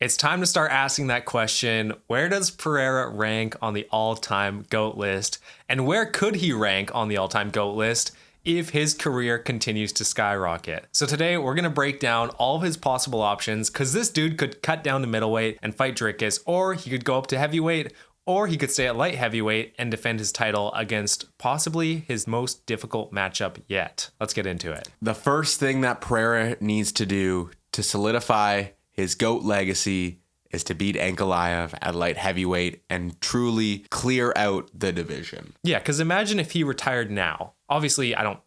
It's time to start asking that question. Where does Pereira rank on the all-time GOAT list? And where could he rank on the all-time GOAT list if his career continues to skyrocket? So today we're going to break down all of his possible options, because this dude could cut down to middleweight and fight Dricus, or he could go up to heavyweight, or he could stay at light heavyweight and defend his title against possibly his most difficult matchup yet. Let's get into it. The first thing that Pereira needs to do to solidify his GOAT legacy is to beat Ankalaev at light heavyweight and truly clear out the division. Yeah, because imagine if he retired now. Obviously, I don't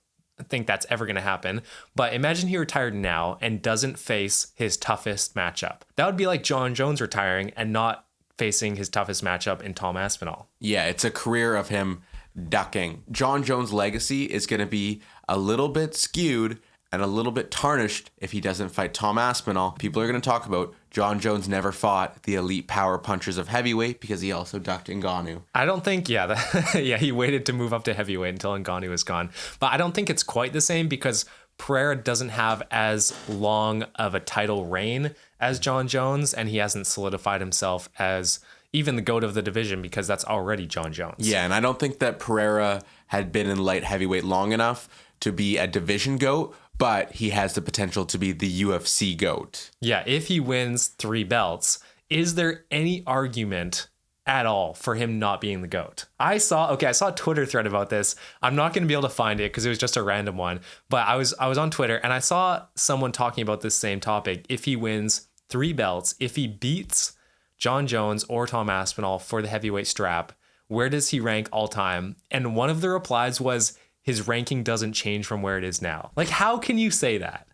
think that's ever going to happen, but imagine he retired now and doesn't face his toughest matchup. That would be like Jon Jones retiring and not facing his toughest matchup in Tom Aspinall. Yeah, it's a career of him ducking. Jon Jones' legacy is going to be a little bit skewed and a little bit tarnished if he doesn't fight Tom Aspinall. People are going to talk about Jon Jones never fought the elite power punchers of heavyweight because he also ducked Ngannou. I don't think, he waited to move up to heavyweight until Ngannou was gone. But I don't think it's quite the same because Pereira doesn't have as long of a title reign as Jon Jones, and he hasn't solidified himself as even the GOAT of the division because that's already Jon Jones. Yeah, and I don't think that Pereira had been in light heavyweight long enough to be a division GOAT, but he has the potential to be the UFC GOAT. Yeah, if he wins 3 belts, is there any argument at all for him not being the GOAT? I saw a Twitter thread about this. I'm not going to be able to find it because it was just a random one, but I was on Twitter and I saw someone talking about this same topic. If he wins 3 belts, if he beats Jon Jones or Tom Aspinall for the heavyweight strap, where does he rank all time? And one of the replies was, his ranking doesn't change from where it is now. Like, how can you say that?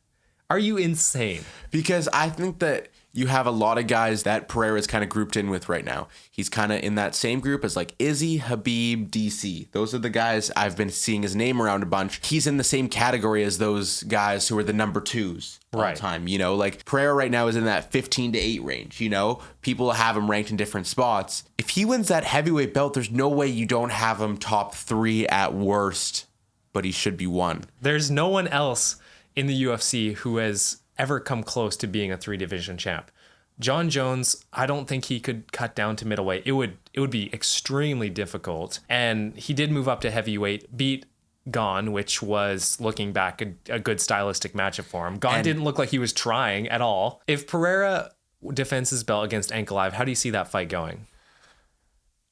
Are you insane? Because I think that you have a lot of guys that Pereira is kind of grouped in with right now. He's kind of in that same group as like Izzy, Habib, DC. Those are the guys I've been seeing his name around a bunch. He's in the same category as those guys who are the number 2s all time. You know, like Pereira right now is in that 15 to 8 range. You know, people have him ranked in different spots. If he wins that heavyweight belt, there's no way you don't have him top 3 at worst, but he should be 1. There's no one else in the UFC who has ever come close to being a 3-division champ. Jon Jones, I don't think he could cut down to middleweight. It would be extremely difficult. And he did move up to heavyweight, beat Gon, which was, looking back, a good stylistic matchup for him. Gon didn't look like he was trying at all. If Pereira defends his belt against Ankalaev, how do you see that fight going?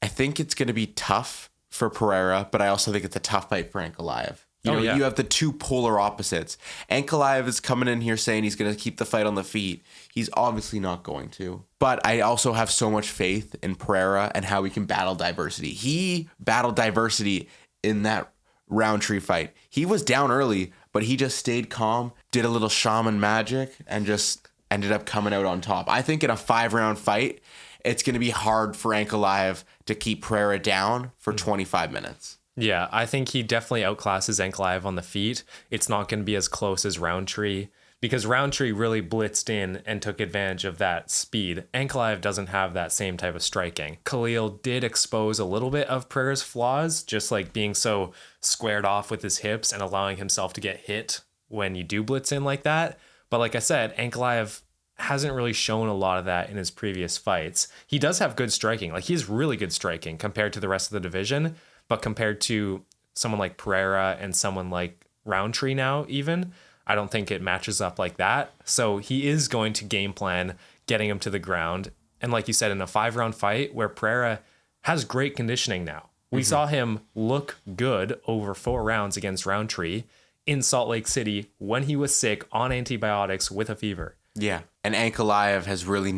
I think it's going to be tough for Pereira, but I also think it's a tough fight for Ankalaev. You have the two polar opposites. Ankalaev is coming in here saying he's going to keep the fight on the feet. He's obviously not going to. But I also have so much faith in Pereira and how he can battle diversity. He battled diversity in that Roundtree fight. He was down early, but he just stayed calm, did a little shaman magic, and just ended up coming out on top. I think in a 5-round fight, it's going to be hard for Ankalaev to keep Pereira down for 25 minutes. Yeah, I think he definitely outclasses Ankalaev on the feet. It's not going to be as close as Roundtree because Roundtree really blitzed in and took advantage of that speed. Ankalaev doesn't have that same type of striking. Khalil did expose a little bit of Pereira's flaws, just like being so squared off with his hips and allowing himself to get hit when you do blitz in like that. But like I said, Ankalaev hasn't really shown a lot of that in his previous fights. He does have good striking. Like, he has really good striking compared to the rest of the division. But compared to someone like Pereira and someone like Roundtree now even, I don't think it matches up like that. So he is going to game plan getting him to the ground. And like you said, in a 5-round fight where Pereira has great conditioning now. We saw him look good over 4 rounds against Roundtree in Salt Lake City when he was sick on antibiotics with a fever. Yeah. And Ankalaev has really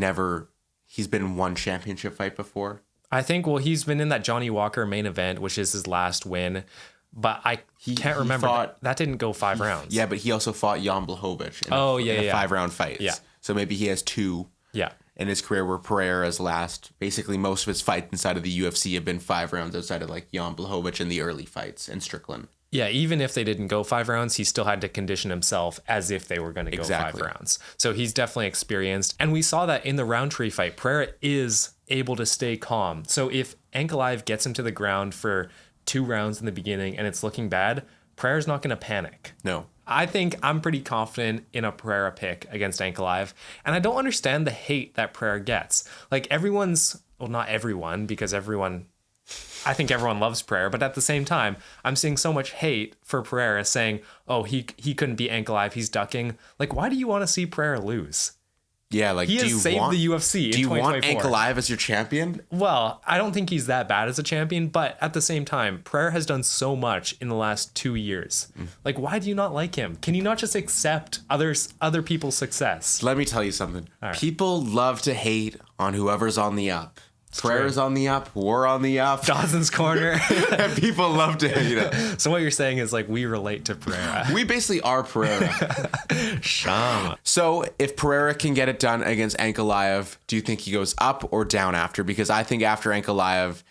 he's been in one championship fight before. I think, he's been in that Johnny Walker main event, which is his last win. But I can't remember. That didn't go 5 rounds. Yeah, but he also fought Jan Blachowicz in a 5-round fight. Yeah. So maybe he has 2 in his career where Pereira's last. Basically, most of his fights inside of the UFC have been 5 rounds outside of like Jan Blachowicz in the early fights and Strickland. Yeah, even if they didn't go 5 rounds, he still had to condition himself as if they were going to go 5 rounds. So he's definitely experienced. And we saw that in the Roundtree fight. Pereira is able to stay calm. So if Ankalaev gets him to the ground for 2 rounds in the beginning and it's looking bad, Pereira's not going to panic. No. I think I'm pretty confident in a Pereira pick against Ankalaev. And I don't understand the hate that Pereira gets. Like well, not everyone, because I think everyone loves Pereira, but at the same time, I'm seeing so much hate for Pereira saying, oh, he couldn't beat Ankalaev, he's ducking. Like, why do you want to see Pereira lose? Yeah, like, he has saved the UFC in 2024. Do you want Ankalaev as your champion? Well, I don't think he's that bad as a champion, but at the same time, Pereira has done so much in the last 2 years. Like, why do you not like him? Can you not just accept other people's success? Let me tell you something. Right. People love to hate on whoever's on the up. Pereira's on the up. We're on the up. Dawson's Corner. And people love to hate it. So what you're saying is like we relate to Pereira. We basically are Pereira. Sham. So if Pereira can get it done against Ankalaev, do you think he goes up or down after? Because I think after Ankalaev,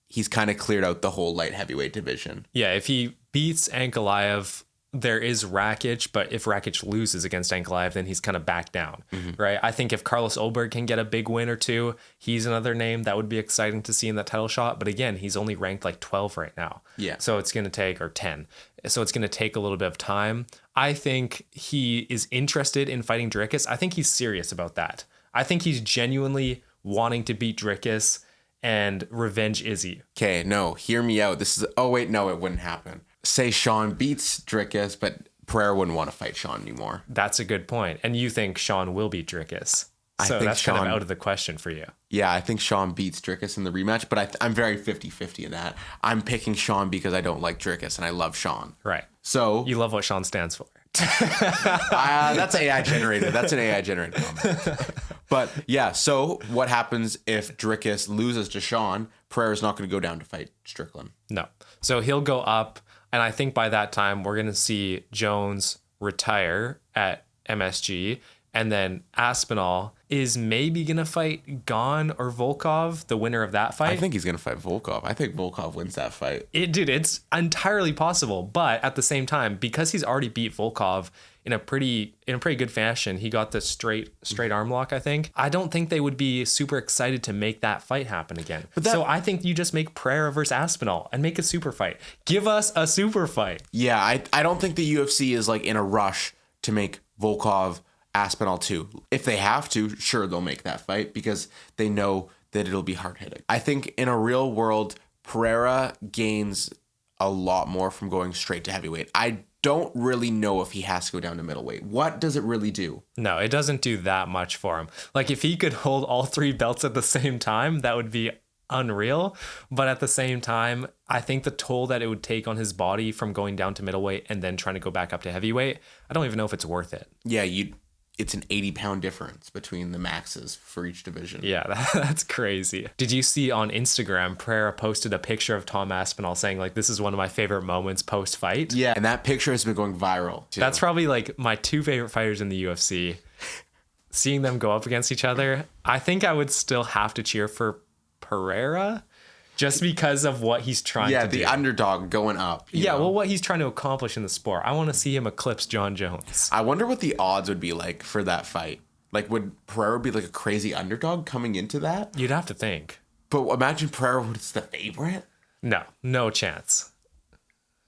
he's kind of cleared out the whole light heavyweight division. Yeah, if he beats Ankalaev, there is Rakic, but if Rakic loses against Ankalaev, then he's kind of back down, right? I think if Carlos Ulberg can get a big win or two, he's another name that would be exciting to see in that title shot. But again, he's only ranked like 12 right now. Yeah. So it's going to take, or 10. So it's going to take a little bit of time. I think he is interested in fighting Dricus. I think he's serious about that. I think he's genuinely wanting to beat Dricus and revenge Izzy. Okay, no, hear me out. Oh wait, no, it wouldn't happen. Say Sean beats Dricus, but Pereira wouldn't want to fight Sean anymore. That's a good point. And you think Sean will beat Dricus. So that's kind of out of the question for you. Yeah, I think Sean beats Dricus in the rematch, but I'm very 50-50 in that. I'm picking Sean because I don't like Dricus and I love Sean. Right. So you love what Sean stands for. That's AI generated. That's an AI generated comment. But yeah, so what happens if Dricus loses to Sean? Pereira's not going to go down to fight Strickland. No. So he'll go up. And I think by that time, we're going to see Jones retire at MSG. And then Aspinall is maybe going to fight Gon or Volkov, the winner of that fight. I think he's going to fight Volkov. I think Volkov wins that fight. It's entirely possible. But at the same time, because he's already beat Volkov in a pretty good fashion, he got the straight arm lock, I think. I don't think they would be super excited to make that fight happen again. So I think you just make Pereira versus Aspinall and make a super fight. Give us a super fight. Yeah, I don't think the UFC is like in a rush to make Volkov Aspinall too. If they have to, sure, they'll make that fight because they know that it'll be hard hitting. I think in a real world, Pereira gains a lot more from going straight to heavyweight. I don't really know if he has to go down to middleweight. What does it really do? No, it doesn't do that much for him. Like if he could hold all three belts at the same time, that would be unreal. But at the same time, I think the toll that it would take on his body from going down to middleweight and then trying to go back up to heavyweight, I don't even know if it's worth it. Yeah, it's an 80-pound difference between the maxes for each division. Yeah, that's crazy. Did you see on Instagram, Pereira posted a picture of Tom Aspinall saying, like, this is one of my favorite moments post-fight? Yeah, and that picture has been going viral, too. That's probably, like, my two favorite fighters in the UFC. Seeing them go up against each other, I think I would still have to cheer for Pereira just because of what he's trying to do. Yeah, the underdog going up. Yeah, well, what he's trying to accomplish in the sport. I want to see him eclipse John Jones. I wonder what the odds would be like for that fight. Like, would Pereira be like a crazy underdog coming into that? You'd have to think. But imagine Pereira was the favorite? No chance.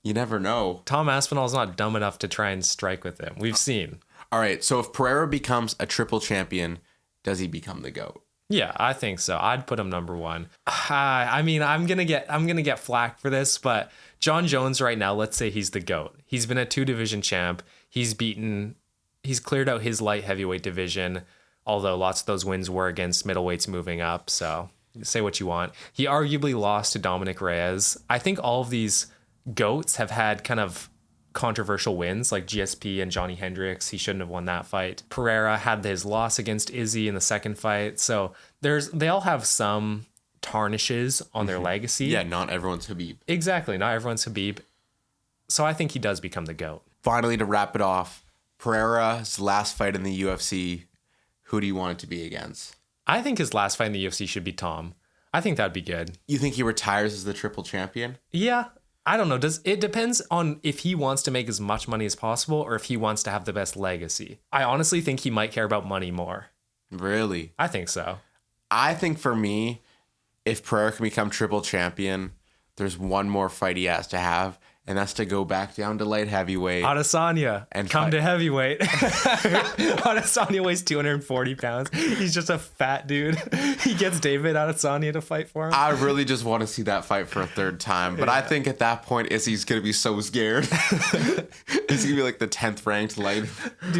You never know. Tom Aspinall's not dumb enough to try and strike with him. We've seen. All right, so if Pereira becomes a triple champion, does he become the GOAT? Yeah, I think so. I'd put him number one. I mean, I'm gonna get flack for this, but John Jones right now, let's say he's the GOAT. He's been a 2-division champ. He's cleared out his light heavyweight division, although lots of those wins were against middleweights moving up. So say what you want. He arguably lost to Dominic Reyes. I think all of these GOATs have had kind of controversial wins like GSP and Johnny Hendricks. He shouldn't have won that fight. Pereira had his loss against Izzy in the second fight. So they all have some tarnishes on their legacy. Yeah, not everyone's Khabib. Exactly. Not everyone's Khabib. So I think he does become the GOAT. Finally, to wrap it off, Pereira's last fight in the UFC, who do you want it to be against? I think his last fight in the UFC should be Tom. I think that'd be good. You think he retires as the triple champion? Yeah. I don't know. It depends on if he wants to make as much money as possible or if he wants to have the best legacy. I honestly think he might care about money more. Really? I think so. I think for me, if Pereira can become triple champion, there's one more fight he has to have, And that's to go back down to light heavyweight. Adesanya and come to heavyweight. Adesanya weighs 240 pounds. He's just a fat dude. He gets David Adesanya to fight for him. I really just want to see that fight for a third time. But I think at that point, Izzy's going to be so scared. He's going to be like the 10th ranked light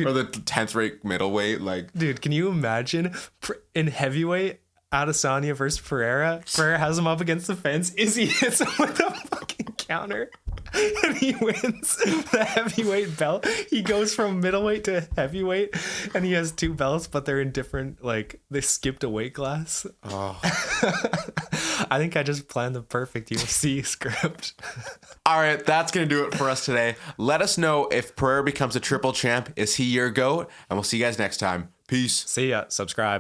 or the 10th ranked middleweight. Like, dude, can you imagine in heavyweight, Adesanya versus Pereira? Pereira has him up against the fence. Izzy hits him with a fucking counter. And he wins the heavyweight belt. He goes from middleweight to heavyweight, and he has 2 belts, but they're in different, like, they skipped a weight class. Oh. I think I just planned the perfect UFC script. All right, that's going to do it for us today. Let us know if Pereira becomes a triple champ. Is he your GOAT? And we'll see you guys next time. Peace. See ya. Subscribe.